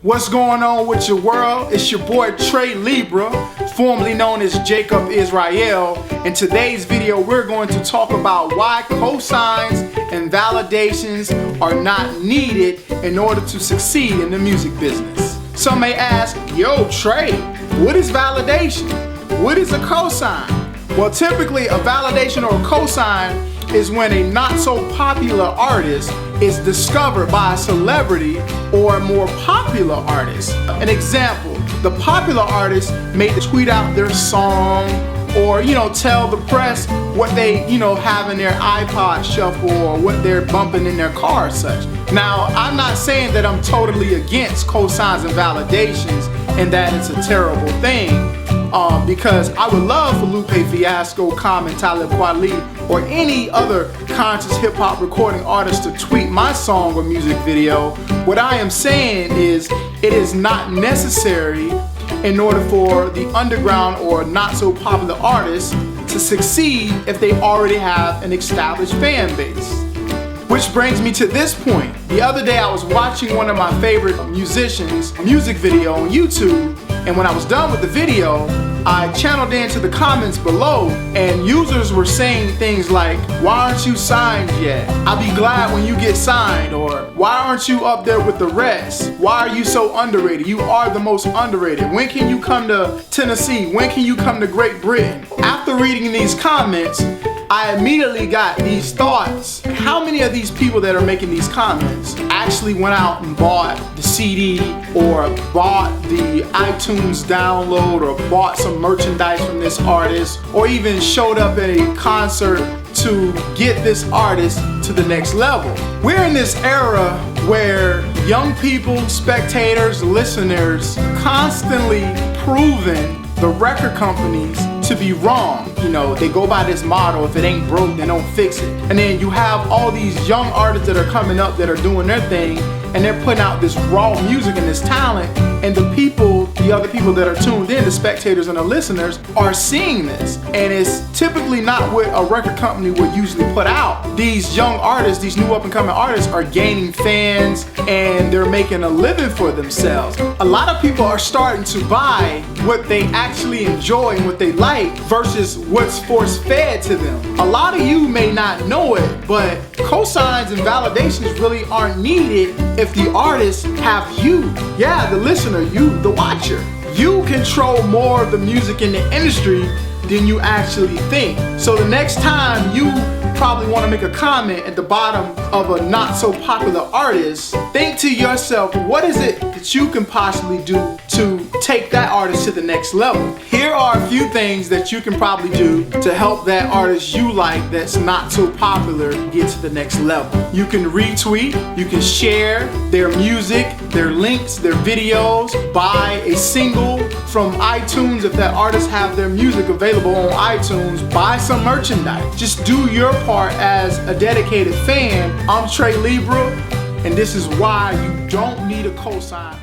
What's going on with your world? It's your boy Trey Libra, formerly known as Jacob Israel. In today's video, we're going to talk about why cosigns and validations are not needed in order to succeed in the music business. Some may ask, yo Trey, what is validation? What is a cosign? Well, typically a validation or a cosign is when a not so popular artist is discovered by a celebrity or a more popular artist. An example, the popular artist may tweet out their song or, tell the press what they, have in their iPod shuffle or what they're bumping in their car or such. Now, I'm not saying that I'm totally against cosigns and validations and that it's a terrible thing. Because I would love for Lupe Fiasco, Common, Talib Kweli, or any other conscious hip-hop recording artist to tweet my song or music video. What I am saying is it is not necessary in order for the underground or not so popular artists to succeed if they already have an established fan base. Which brings me to this point. The other day I was watching one of my favorite musicians' music video on YouTube, and when I was done with the video, I channeled into the comments below, and users were saying things like, why aren't you signed yet? I'll be glad when you get signed, or why aren't you up there with the rest? Why are you so underrated? You are the most underrated. When can you come to Tennessee? When can you come to Great Britain? After reading these comments, I immediately got these thoughts. How many of these people that are making these comments actually went out and bought the CD or bought the iTunes download or bought some merchandise from this artist or even showed up at a concert to get this artist to the next level? We're in this era where young people, spectators, listeners constantly proving the record companies to be wrong. They go by this motto, if it ain't broke, then don't fix it. And then you have all these young artists that are coming up that are doing their thing, and they're putting out this raw music and this talent, and the other people that are tuned in, the spectators and the listeners, are seeing this. And it's typically not what a record company would usually put out. These young artists, these new up-and-coming artists are gaining fans and they're making a living for themselves. A lot of people are starting to buy what they actually enjoy and what they like versus what's force-fed to them. A lot of you may not know it, but cosigns and validations really aren't needed if the artists have you. Yeah, the listener, you, the watcher. You control more of the music in the industry than you actually think. So the next time you probably want to make a comment at the bottom of a not so popular artist, think to yourself, what is it that you can possibly do to take that artist to the next level? Here are a few things that you can probably do to help that artist you like that's not so popular get to the next level. You can retweet, you can share their music, their links, their videos, buy a single from iTunes if that artist have their music available on iTunes, buy some merchandise. Just do your part as a dedicated fan. I'm Trey Libra, and this is why you don't need a cosign.